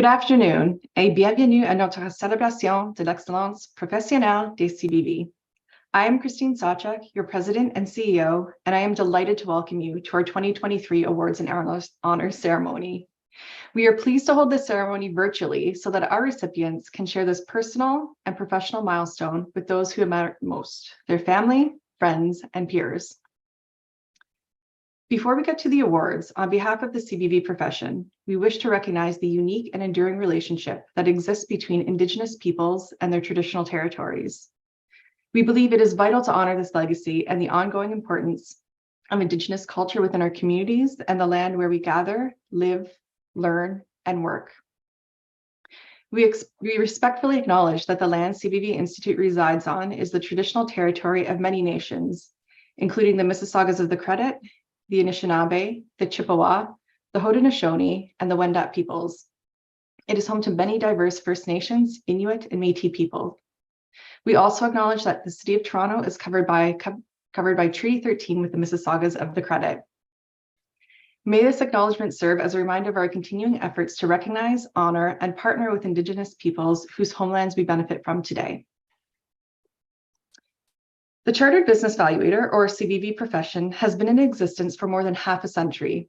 Good afternoon et bienvenue à notre célébration de l'excellence professionnelle des CBV. I am Christine Sawchuk, your President and CEO, and I am delighted to welcome you to our 2023 Awards and Honours Ceremony. We are pleased to hold this ceremony virtually so that our recipients can share this personal and professional milestone with those who matter most, their family, friends, and peers. Before we get to the awards, on behalf of the CBV profession, we wish to recognize the unique and enduring relationship that exists between Indigenous peoples and their traditional territories. We believe it is vital to honor this legacy and the ongoing importance of Indigenous culture within our communities and the land where we gather, live, learn, and work. We respectfully acknowledge that the land CBV Institute resides on is the traditional territory of many nations, including the Mississaugas of the Credit, the Anishinaabe, the Chippewa, the Haudenosaunee, and the Wendat peoples. It is home to many diverse First Nations, Inuit, and Métis people. We also acknowledge that the City of Toronto is covered by Treaty 13 with the Mississaugas of the Credit. May this acknowledgement serve as a reminder of our continuing efforts to recognize, honor, and partner with Indigenous peoples whose homelands we benefit from today. The Chartered Business Valuator, or CBV profession, has been in existence for more than half a century.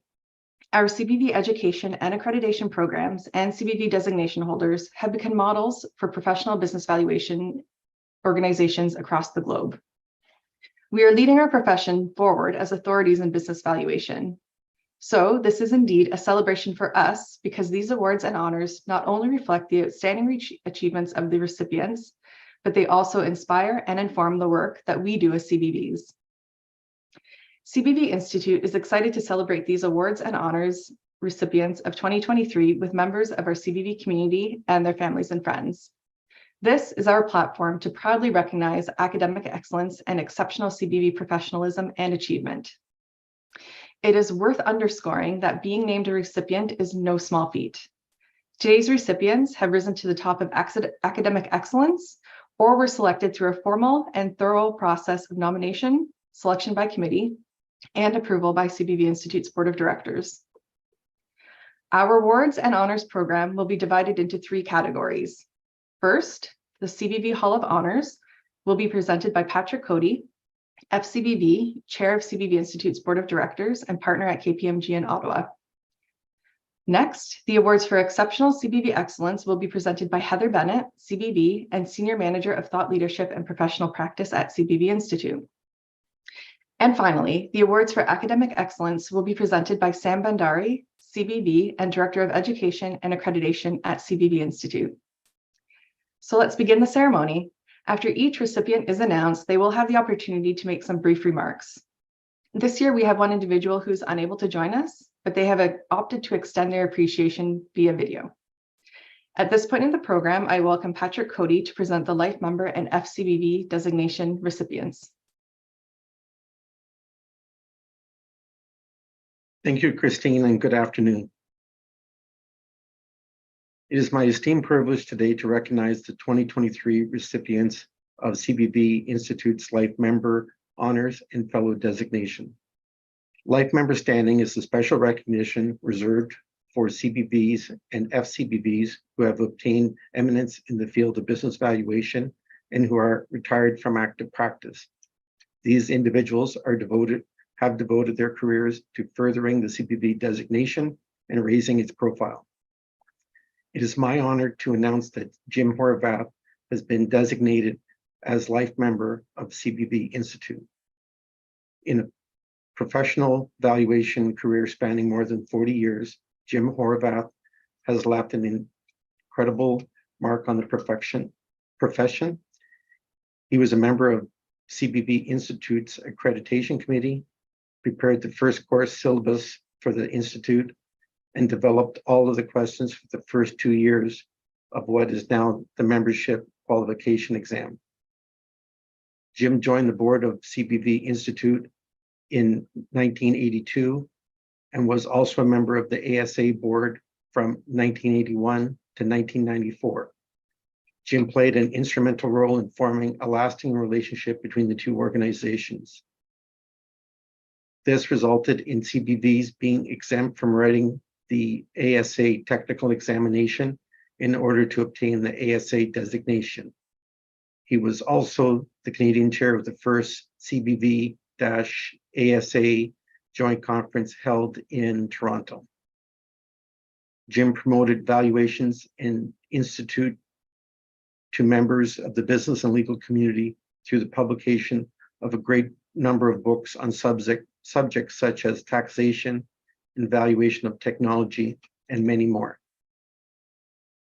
Our CBV education and accreditation programs and CBV designation holders have become models for professional business valuation organizations across the globe. We are leading our profession forward as authorities in business valuation. So this is indeed a celebration for us because these awards and honors not only reflect the outstanding achievements of the recipients, but they also inspire and inform the work that we do as CBVs. CBV Institute is excited to celebrate these awards and honors recipients of 2023 with members of our CBV community and their families and friends. This is our platform to proudly recognize academic excellence and exceptional CBV professionalism and achievement. It is worth underscoring that being named a recipient is no small feat. Today's recipients have risen to the top of academic excellence or were selected through a formal and thorough process of nomination, selection by committee, and approval by CBV Institute's Board of Directors. Our awards and honors program will be divided into three categories. First, the CBV Hall of Honors will be presented by Patrick Cody, FCBV, Chair of CBV Institute's Board of Directors and partner at KPMG in Ottawa. Next, the awards for exceptional CBV excellence will be presented by Heather Bennett, CBV, and Senior Manager of Thought Leadership and Professional Practice at CBV Institute. And finally, the awards for academic excellence will be presented by Sam Bandari, CBV, and Director of Education and Accreditation at CBV Institute. So let's begin the ceremony. After each recipient is announced, they will have the opportunity to make some brief remarks. This year, we have one individual who's unable to join us, but they have opted to extend their appreciation via video. At this point in the program, I welcome Patrick Cody to present the Life Member and FCBV designation recipients. Thank you, Christine, and good afternoon. It is my esteemed privilege today to recognize the 2023 recipients of CBV Institute's Life Member Honors and Fellow Designation. Life Member standing is a special recognition reserved for CBVs and FCBVs who have obtained eminence in the field of business valuation and who are retired from active practice. These individuals have devoted their careers to furthering the CBV designation and raising its profile. It is my honor to announce that Jim Horvath has been designated as Life Member of CBV Institute. In a professional valuation career spanning more than 40 years, Jim Horvath has left an incredible mark on the profession. He was a member of CBV Institute's Accreditation Committee, prepared the first course syllabus for the Institute, and developed all of the questions for the first 2 years of what is now the membership qualification exam. Jim joined the board of CBV Institute in 1982 and was also a member of the ASA board from 1981 to 1994. Jim played an instrumental role in forming a lasting relationship between the two organizations. This resulted in CBVs being exempt from writing the ASA technical examination in order to obtain the ASA designation. He was also the Canadian chair of the first CBV-ASA joint conference held in Toronto. Jim promoted valuations and institute to members of the business and legal community through the publication of a great number of books on subjects such as taxation and valuation of technology, and many more.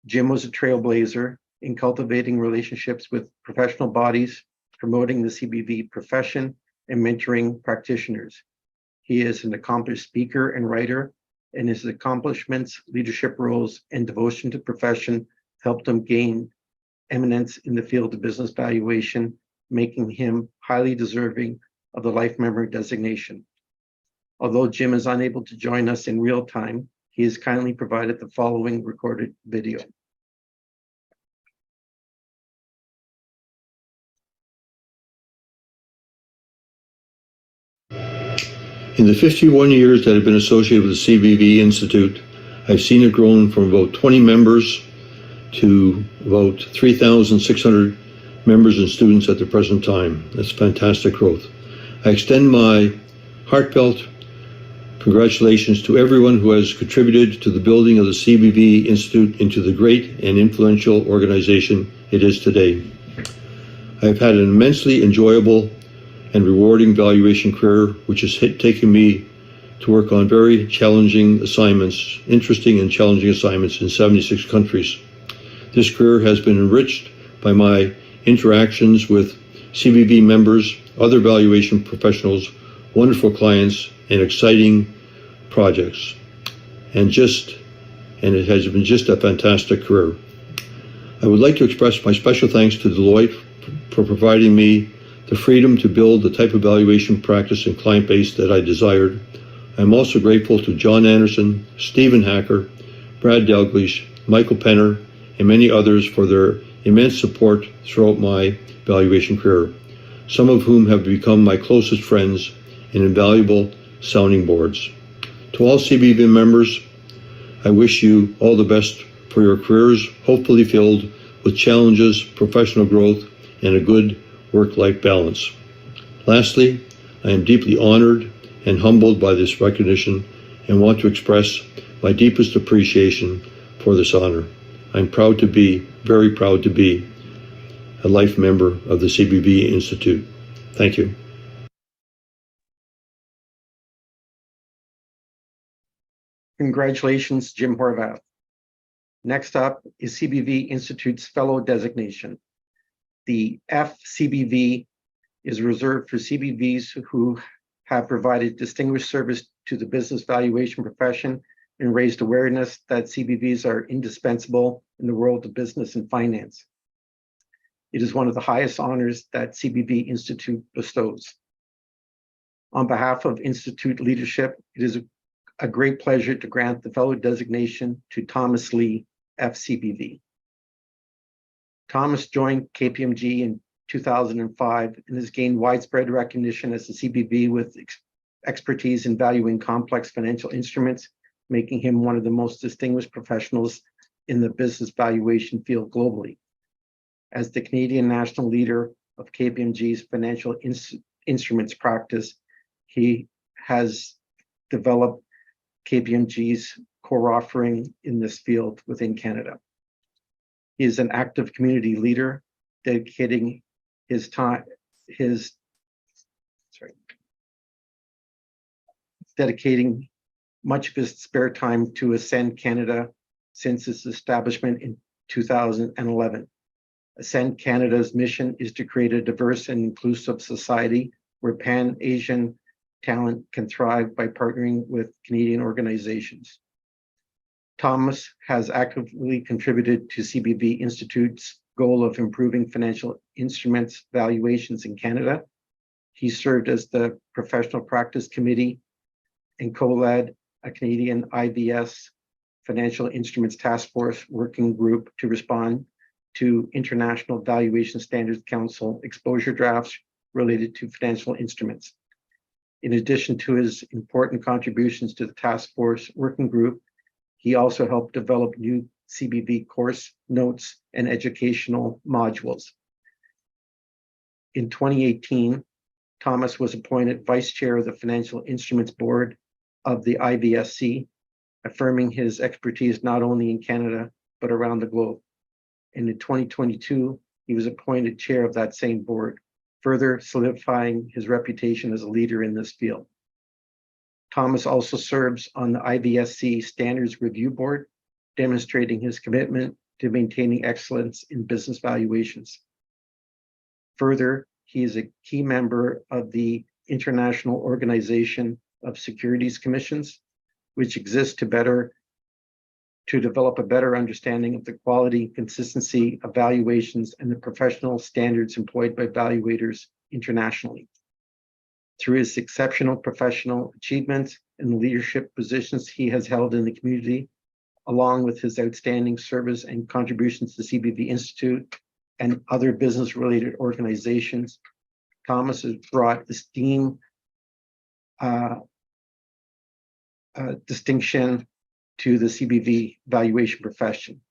Jim was a trailblazer in cultivating relationships with professional bodies, promoting the CBV profession, and mentoring practitioners. He is an accomplished speaker and writer, and his accomplishments, leadership roles, and devotion to profession helped him gain eminence in the field of business valuation, making him highly deserving of the Life Member designation. Although Jim is unable to join us in real time, he has kindly provided the following recorded video. In the 51 years that I've been associated with the CBV Institute, I've seen it grown from about 20 members to about 3,600 members and students at the present time. That's fantastic growth. I extend my heartfelt congratulations to everyone who has contributed to the building of the CBV Institute into the great and influential organization it is today. I've had an immensely enjoyable and rewarding valuation career, which has taken me to work on very challenging assignments, interesting and challenging assignments in 76 countries. This career has been enriched by my interactions with CBV members, other valuation professionals, wonderful clients, and exciting projects. And it has been just a fantastic career. I would like to express my special thanks to Deloitte for providing me the freedom to build the type of valuation practice and client base that I desired. I'm also grateful to John Anderson, Stephen Hacker, Brad Dalglish, Michael Penner, and many others for their immense support throughout my valuation career, some of whom have become my closest friends and invaluable sounding boards. To all CBV members, I wish you all the best for your careers, hopefully filled with challenges, professional growth, and a good work-life balance. Lastly, I am deeply honored and humbled by this recognition and want to express my deepest appreciation for this honor. I'm proud to be, very proud to be, a life member of the CBV Institute. Thank you. Congratulations, Jim Horvath. Next up is CBV Institute's fellow designation. The FCBV is reserved for CBVs who have provided distinguished service to the business valuation profession and raised awareness that CBVs are indispensable in the world of business and finance. It is one of the highest honors that CBV Institute bestows. On behalf of Institute leadership, it is a great pleasure to grant the fellow designation to Thomas Lee, FCBV. Thomas joined KPMG in 2005 and has gained widespread recognition as a CBV with expertise in valuing complex financial instruments, making him one of the most distinguished professionals in the business valuation field globally. As the Canadian national leader of KPMG's financial instruments practice, he has developed KPMG's core offering in this field within Canada. He is an active community leader, dedicating dedicating much of his spare time to Ascend Canada since its establishment in 2011. Ascend Canada's mission is to create a diverse and inclusive society where Pan-Asian talent can thrive by partnering with Canadian organizations. Thomas has actively contributed to CBV Institute's goal of improving financial instruments valuations in Canada. He served as the Professional Practice Committee and co-led a Canadian IVS Financial Instruments Task Force working group to respond to International Valuation Standards Council exposure drafts related to financial instruments. In addition to his important contributions to the task force working group, he also helped develop new CBV course notes and educational modules. In 2018, Thomas was appointed Vice Chair of the Financial Instruments Board of the IVSC, affirming his expertise not only in Canada, but around the globe. And in 2022, he was appointed Chair of that same board, further solidifying his reputation as a leader in this field. Thomas also serves on the IVSC Standards Review Board, demonstrating his commitment to maintaining excellence in business valuations. Further, he is a key member of the International Organization of Securities Commissions, which exists to develop a better understanding of the quality, consistency of valuations and the professional standards employed by valuators internationally. Through his exceptional professional achievements and the leadership positions he has held in the community, along with his outstanding service and contributions to CBV Institute and other business-related organizations, Thomas has brought esteem, distinction to the CBV valuation profession.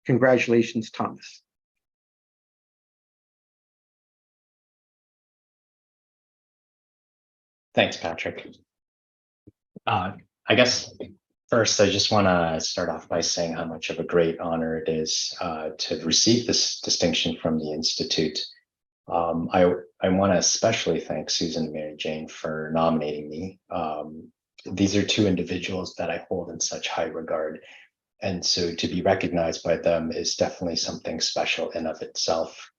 Congratulations, Thomas. Thanks, Patrick. I guess first, I just want to start off by saying how much of a great honor it is to receive this distinction from the Institute. I want to especially thank Susan and Mary Jane for nominating me. These are two individuals that I hold in such high regard. And so to be recognized by them is definitely something special in of itself.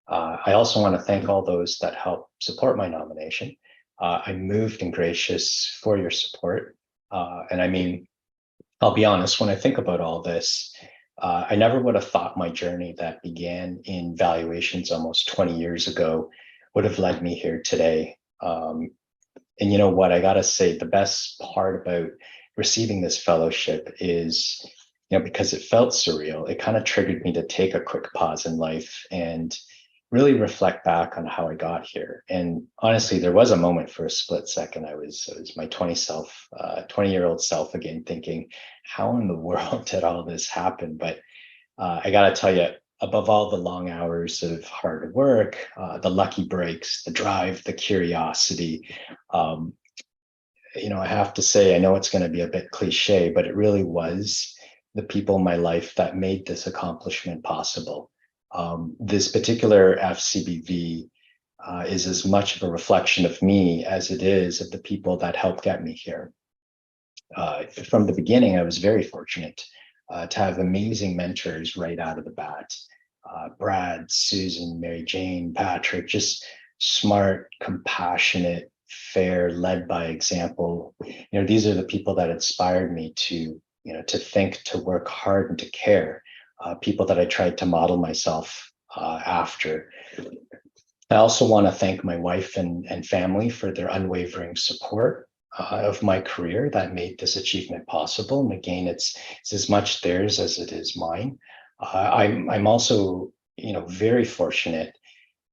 I also want to thank all those that helped support my nomination. I'm moved and gracious for your support. And I mean, I'll be honest, when I think about all this, I never would have thought my journey that began in valuations almost 20 years ago would have led me here today. And you know what, I gotta say, the best part about receiving this fellowship is, because it felt surreal, it kind of triggered me to take a quick pause in life and really reflect back on how I got here. And honestly, there was a moment for a split second. I was my 20-year-old self again, thinking, how in the world did all this happen? But I gotta tell you, above all the long hours of hard work, the lucky breaks, the drive, the curiosity, I have to say, I know it's going to be a bit cliche, but it really was the people in my life that made this accomplishment possible. This particular FCBV is as much of a reflection of me as it is of the people that helped get me here. From the beginning, I was very fortunate to have amazing mentors right out of the bat. Brad, Susan, Mary Jane, Patrick, just smart, compassionate, fair, led by example. These are the people that inspired me to think, to work hard, and to care. People that I tried to model myself after. I also want to thank my wife and family for their unwavering support of my career that made this achievement possible. And again, it's as much theirs as it is mine. I'm also, very fortunate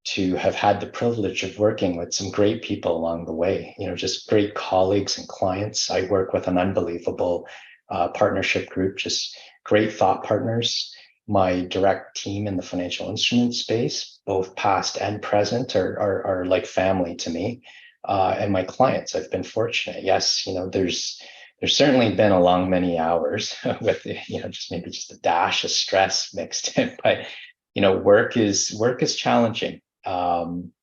to have had the privilege of working with some great people along the way, just great colleagues and clients. I work with an unbelievable partnership group, just great thought partners. My direct team in the financial instrument space, both past and present, are like family to me. And my clients, I've been fortunate. Yes, there's certainly been a long many hours with just a dash of stress mixed in, but work is challenging. And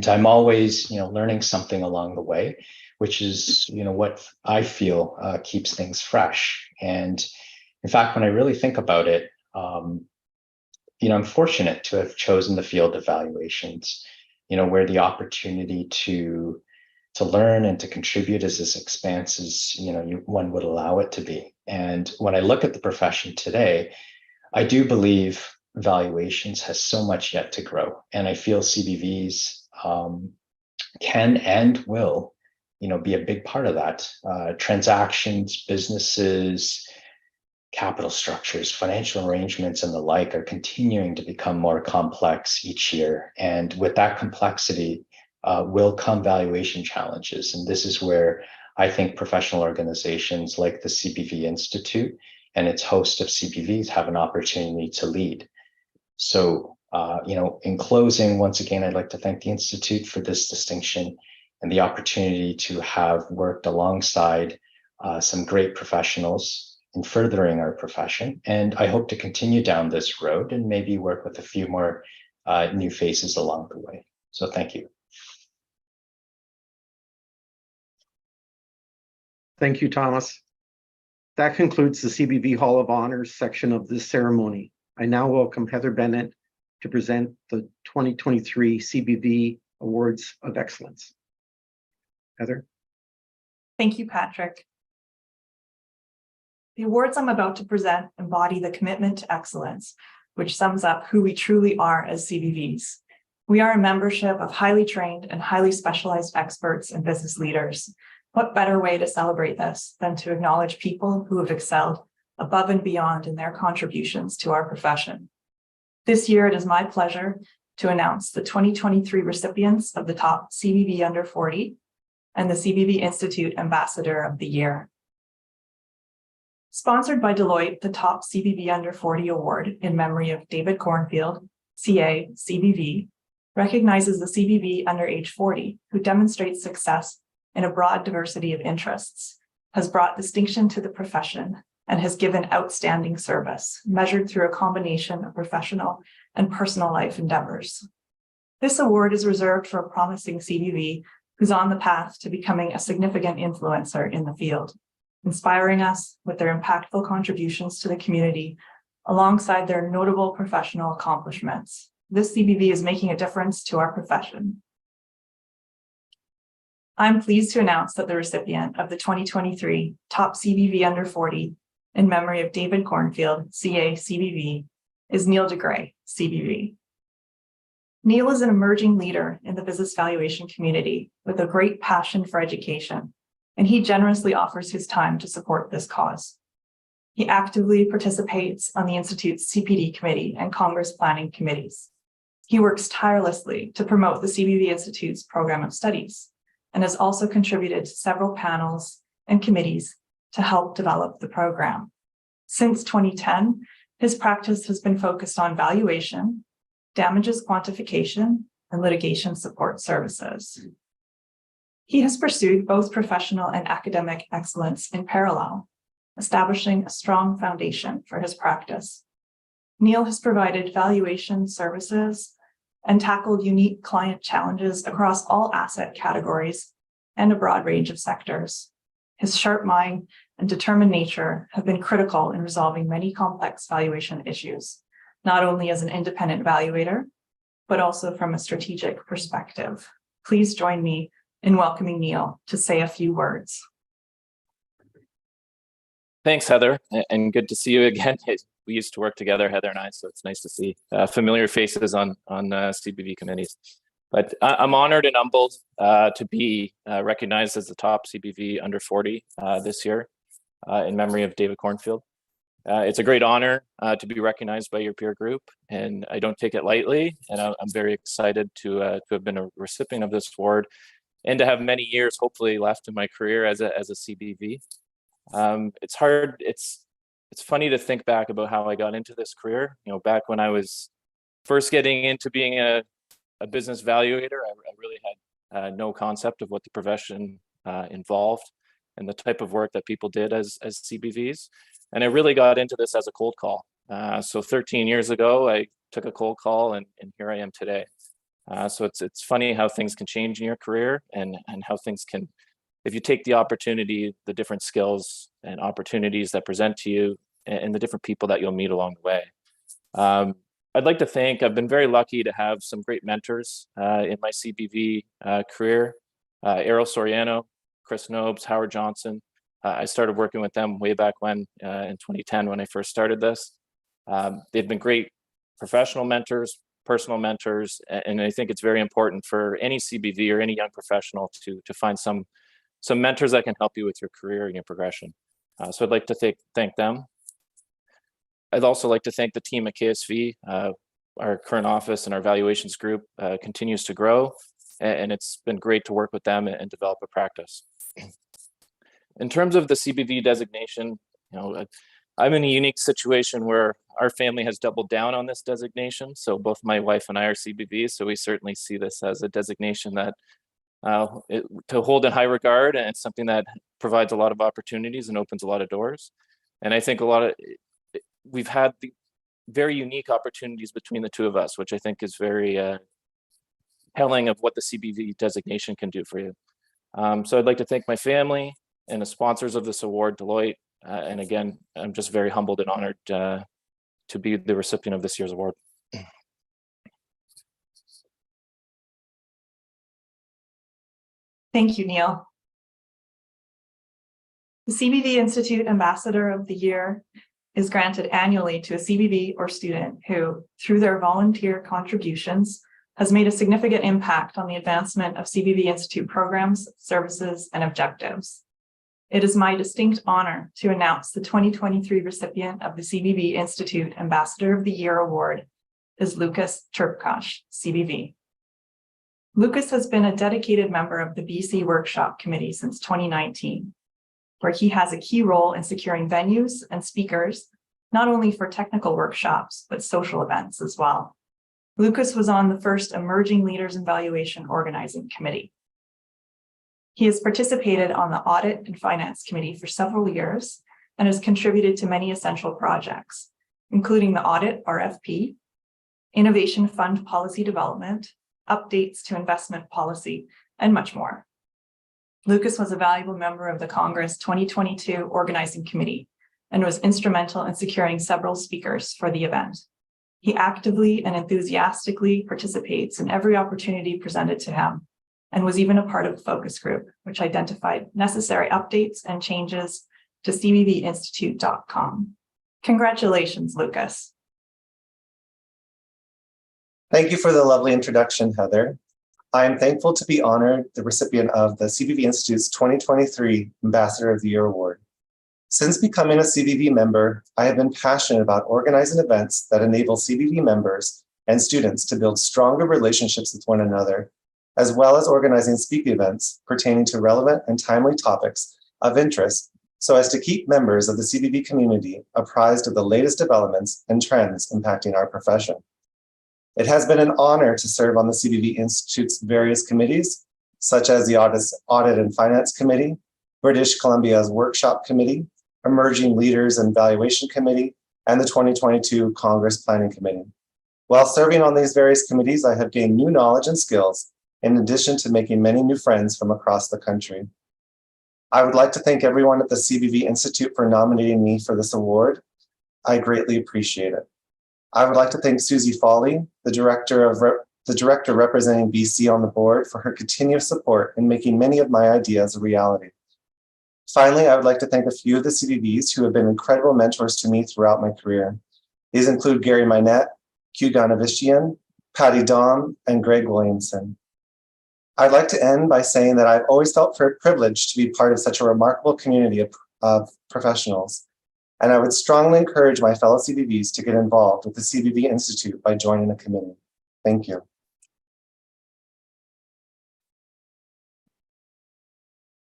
I'm always learning something along the way, which is what I feel keeps things fresh. And in fact, when I really think about it, I'm fortunate to have chosen the field of valuations, where the opportunity to learn and to contribute is as expansive as one would allow it to be. And when I look at the profession today, I do believe valuations has so much yet to grow, and I feel CBVs can and will, be a big part of that. Transactions, businesses, capital structures, financial arrangements, and the like are continuing to become more complex each year. And with that complexity will come valuation challenges. And this is where I think professional organizations like the CBV Institute and its host of CBVs have an opportunity to lead. So, in closing, once again, I'd like to thank the Institute for this distinction and the opportunity to have worked alongside some great professionals in furthering our profession. And I hope to continue down this road and maybe work with a few more new faces along the way. So thank you. Thank you, Thomas. That concludes the CBV Hall of Honors section of this ceremony. I now welcome Heather Bennett to present the 2023 CBV Awards of Excellence. Heather. Thank you, Patrick. The awards I'm about to present embody the commitment to excellence, which sums up who we truly are as CBVs. We are a membership of highly trained and highly specialized experts and business leaders. What better way to celebrate this than to acknowledge people who have excelled above and beyond in their contributions to our profession. This year, it is my pleasure to announce the 2023 recipients of the top CBV Under 40 and the CBV Institute Ambassador of the Year. Sponsored by Deloitte, the top CBV Under 40 award in memory of David Cornfield, CA, CBV, recognizes the CBV under age 40 who demonstrates success in a broad diversity of interests, has brought distinction to the profession, and has given outstanding service, measured through a combination of professional and personal life endeavors. This award is reserved for a promising CBV who's on the path to becoming a significant influencer in the field, inspiring us with their impactful contributions to the community alongside their notable professional accomplishments. This CBV is making a difference to our profession. I'm pleased to announce that the recipient of the 2023 Top CBV Under 40 in memory of David Cornfield, CA, CBV, is Neil DeGray, CBV. Neil is an emerging leader in the business valuation community with a great passion for education, and he generously offers his time to support this cause. He actively participates on the Institute's CPD committee and Congress planning committees. He works tirelessly to promote the CBV Institute's program of studies, and has also contributed to several panels and committees to help develop the program. Since 2010, his practice has been focused on valuation, damages quantification, and litigation support services. He has pursued both professional and academic excellence in parallel, establishing a strong foundation for his practice. Neil has provided valuation services and tackled unique client challenges across all asset categories and a broad range of sectors. His sharp mind and determined nature have been critical in resolving many complex valuation issues, not only as an independent evaluator, but also from a strategic perspective. Please join me in welcoming Neil to say a few words. Thanks, Heather, and good to see you again. We used to work together, Heather and I, so it's nice to see familiar faces on CBV committees. But I'm honored and humbled to be recognized as the top CBV Under 40 this year in memory of David Cornfield. It's a great honor to be recognized by your peer group, and I don't take it lightly. And I'm very excited to have been a recipient of this award and to have many years, hopefully, left in my career as a CBV. It's hard. It's funny to think back about how I got into this career. You know, back when I was first getting into being a business valuator, I really had no concept of what the profession involved and the type of work that people did as CBVs. And I really got into this as a cold call. So 13 years ago, I took a cold call, and here I am today. So it's funny how things can change in your career and how things can, if you take the opportunity, the different skills and opportunities that present to you and the different people that you'll meet along the way. I'd like to thank, I've been very lucky to have some great mentors in my CBV career. Errol Soriano, Chris Nobes, Howard Johnson. I started working with them way back when, in 2010, when I first started this. They've been great professional mentors, personal mentors, and I think it's very important for any CBV or any young professional to find some mentors that can help you with your career and your progression. So I'd like to thank them. I'd also like to thank the team at KSV. Our current office and our valuations group continues to grow, and it's been great to work with them and develop a practice. In terms of the CBV designation, you know, I'm in a unique situation where our family has doubled down on this designation. So both my wife and I are CBVs. So we certainly see this as a designation that to hold in high regard, and it's something that provides a lot of opportunities and opens a lot of doors. And I think we've had the very unique opportunities between the two of us, which I think is very telling of what the CBV designation can do for you. So I'd like to thank my family and the sponsors of this award, Deloitte. And again, I'm just very humbled and honored to be the recipient of this year's award. Thank you, Neil. The CBV Institute Ambassador of the Year is granted annually to a CBV or student who, through their volunteer contributions, has made a significant impact on the advancement of CBV Institute programs, services, and objectives. It is my distinct honor to announce the 2023 recipient of the CBV Institute Ambassador of the Year Award is Lucas Turpkosh, CBV. Lucas has been a dedicated member of the BC Workshop Committee since 2019, where he has a key role in securing venues and speakers, not only for technical workshops, but social events as well. Lucas was on the first Emerging Leaders Evaluation Organizing Committee. He has participated on the Audit and Finance Committee for several years and has contributed to many essential projects, including the Audit RFP, Innovation Fund Policy Development, updates to investment policy, and much more. Lucas was a valuable member of the Congress 2022 Organizing Committee and was instrumental in securing several speakers for the event. He actively and enthusiastically participates in every opportunity presented to him and was even a part of a focus group, which identified necessary updates and changes to cbvinstitute.com. Congratulations, Lucas. Thank you for the lovely introduction, Heather. I am thankful to be honored the recipient of the CBV Institute's 2023 Ambassador of the Year Award. Since becoming a CBV member, I have been passionate about organizing events that enable CBV members and students to build stronger relationships with one another, as well as organizing speaking events pertaining to relevant and timely topics of interest so as to keep members of the CBV community apprised of the latest developments and trends impacting our profession. It has been an honor to serve on the CBV Institute's various committees, such as the Audit and Finance Committee, British Columbia's Workshop Committee, Emerging Leaders and Evaluation Committee, and the 2022 Congress Planning Committee. While serving on these various committees, I have gained new knowledge and skills, in addition to making many new friends from across the country. I would like to thank everyone at the CBV Institute for nominating me for this award. I greatly appreciate it. I would like to thank Susie Foley, the director representing BC on the board, for her continuous support in making many of my ideas a reality. Finally, I would like to thank a few of the CBVs who have been incredible mentors to me throughout my career. These include Gary Minette, Hugh Ganavishian, Patty Dom, and Greg Williamson. I'd like to end by saying that I've always felt privileged to be part of such a remarkable community of professionals. And I would strongly encourage my fellow CBVs to get involved with the CBV Institute by joining a committee. Thank you.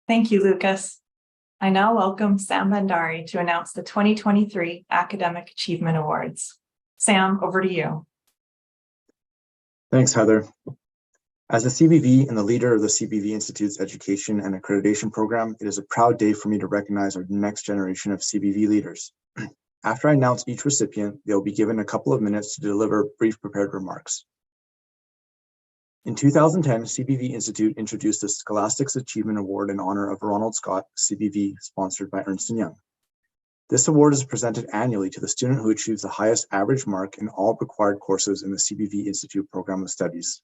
Thank you, Lucas. I now welcome Sam Bandari to announce the 2023 Academic Achievement Awards. Sam, over to you. Thanks, Heather. As a CBV and the leader of the CBV Institute's education and accreditation program, it is a proud day for me to recognize our next generation of CBV leaders. After I announce each recipient, they will be given a couple of minutes to deliver brief prepared remarks. In 2010, CBV Institute introduced the Scholastics Achievement Award in honor of Ronald Scott, CBV, sponsored by Ernst & Young. This award is presented annually to the student who achieves the highest average mark in all required courses in the CBV Institute program of studies.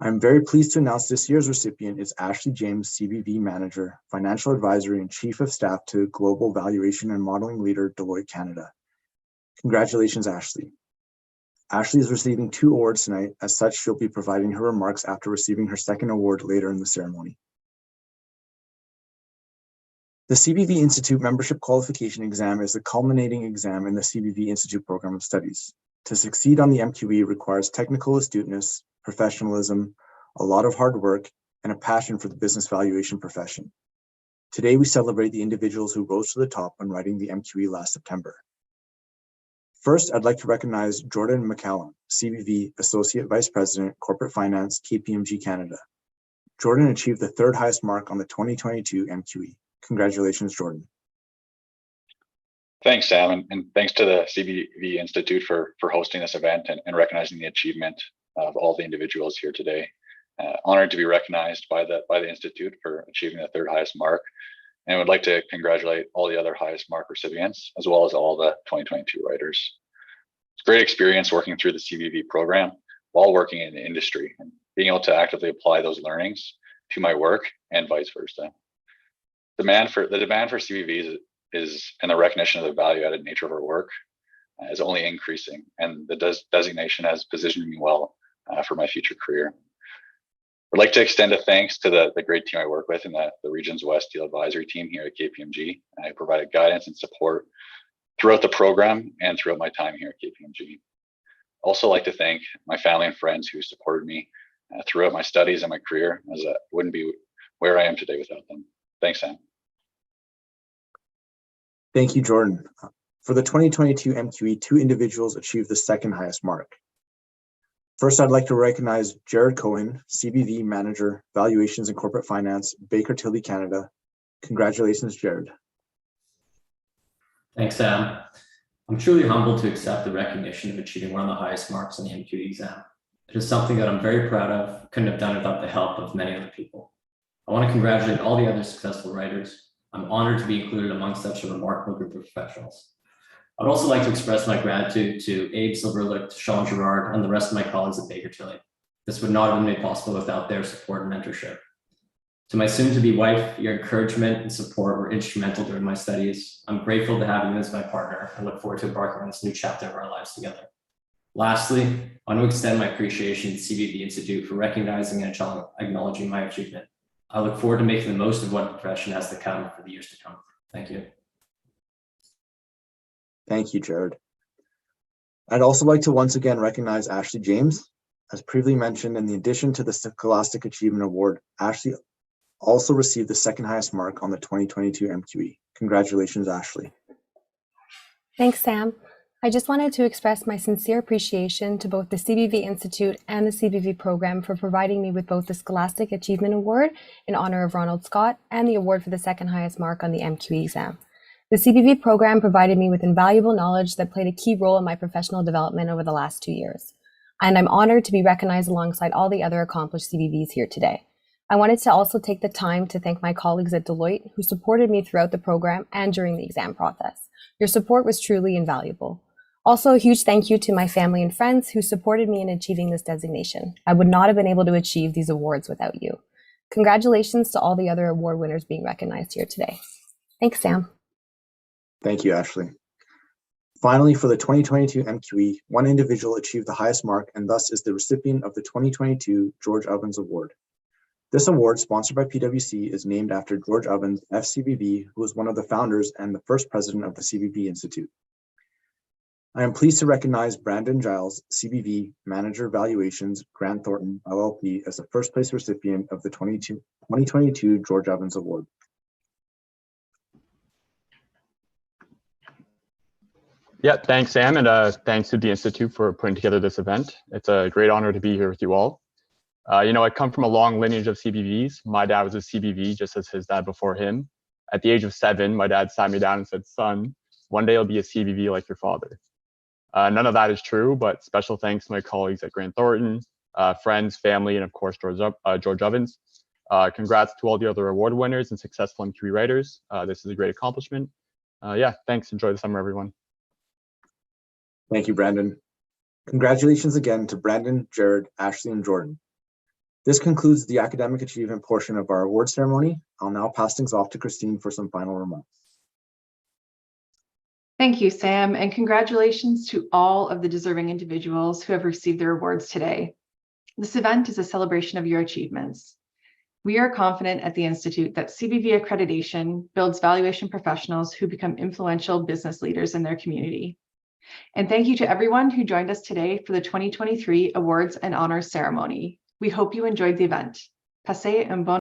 I'm very pleased to announce this year's recipient is Ashley James, CBV Manager, Financial Advisory and Chief of Staff to Global Valuation and Modeling Leader, Deloitte Canada. Congratulations, Ashley. Ashley is receiving 2 awards tonight. As such, she'll be providing her remarks after receiving her second award later in the ceremony. The CBV Institute Membership Qualification Exam is the culminating exam in the CBV Institute program of studies. To succeed on the MQE requires technical astuteness, professionalism, a lot of hard work, and a passion for the business valuation profession. Today, we celebrate the individuals who rose to the top when writing the MQE last September. First, I'd like to recognize Jordan McCallum, CBV Associate Vice President, Corporate Finance, KPMG Canada. Jordan achieved the third highest mark on the 2022 MQE. Congratulations, Jordan. Thanks, Sam, and thanks to the CBV Institute for hosting this event and recognizing the achievement of all the individuals here today. Honored to be recognized by the Institute for achieving the third highest mark, and would like to congratulate all the other highest mark recipients, as well as all the 2022 writers. It's a great experience working through the CBV program while working in the industry and being able to actively apply those learnings to my work and vice versa. The demand for CBVs is and the recognition of the value-added nature of our work is only increasing, and the designation has positioned me well for my future career. I'd like to extend a thanks to the great team I work with in the Regions West Deal Advisory team here at KPMG. I provided guidance and support throughout the program and throughout my time here at KPMG. Also like to thank my family and friends who supported me throughout my studies and my career, as I wouldn't be where I am today without them. Thanks, Sam. Thank you, Jordan. For the 2022 MQE, 2 individuals achieved the second highest mark. First, I'd like to recognize Jared Cohen, CBV Manager, Valuations and Corporate Finance, Baker Tilly, Canada. Congratulations, Jared. Thanks, Sam. I'm truly humbled to accept the recognition of achieving one of the highest marks on the MQE exam. It is something that I'm very proud of, couldn't have done it without the help of many other people. I want to congratulate all the other successful writers. I'm honored to be included among such a remarkable group of professionals. I'd also like to express my gratitude to Abe Silverlick, Sean Gerard, and the rest of my colleagues at Baker Tilly. This would not have been made possible without their support and mentorship. To my soon-to-be wife, your encouragement and support were instrumental during my studies. I'm grateful to have you as my partner and look forward to embarking on this new chapter of our lives together. Lastly, I want to extend my appreciation to the CBV Institute for recognizing and acknowledging my achievement. I look forward to making the most of what the profession has to come for the years to come. Thank you. Thank you, Jared. I'd also like to once again recognize Ashley James. As previously mentioned, in addition to the Scholastic Achievement Award, Ashley also received the second highest mark on the 2022 MQE. Congratulations, Ashley. Thanks, Sam. I just wanted to express my sincere appreciation to both the CBV Institute and the CBV program for providing me with both the Scholastic Achievement Award in honor of Ronald Scott and the award for the second highest mark on the MQE exam. The CBV program provided me with invaluable knowledge that played a key role in my professional development over the last 2 years. And I'm honored to be recognized alongside all the other accomplished CBVs here today. I wanted to also take the time to thank my colleagues at Deloitte who supported me throughout the program and during the exam process. Your support was truly invaluable. Also, a huge thank you to my family and friends who supported me in achieving this designation. I would not have been able to achieve these awards without you. Congratulations to all the other award winners being recognized here today. Thanks, Sam. Thank you, Ashley. Finally, for the 2022 MQE, 1 individual achieved the highest mark and thus is the recipient of the 2022 George Ovens Award. This award, sponsored by PwC, is named after George Ovens, FCBV, who was one of the founders and the first president of the CBV Institute. I am pleased to recognize Brandon Giles, CBV Manager Valuations, Grant Thornton, LLP, as the first place recipient of the 2022 George Ovens Award. Yeah, thanks, Sam, and thanks to the Institute for putting together this event. It's a great honor to be here with you all. I come from a long lineage of CBVs. My dad was a CBV, just as his dad before him. At the age of 7, my dad sat me down and said, "Son, one day you'll be a CBV like your father." None of that is true, but special thanks to my colleagues at Grant Thornton, friends, family, and of course, George Ovens. Congrats to all the other award winners and successful MQE writers. This is a great accomplishment. Yeah, thanks. Enjoy the summer, everyone. Thank you, Brandon. Congratulations again to Brandon, Jared, Ashley, and Jordan. This concludes the academic achievement portion of our award ceremony. I'll now pass things off to Christine for some final remarks. Thank you, Sam, and congratulations to all of the deserving individuals who have received their awards today. This event is a celebration of your achievements. We are confident at the Institute that CBV accreditation builds valuation professionals who become influential business leaders in their community. And thank you to everyone who joined us today for the 2023 Awards and Honors Ceremony. We hope you enjoyed the event. Passez un bon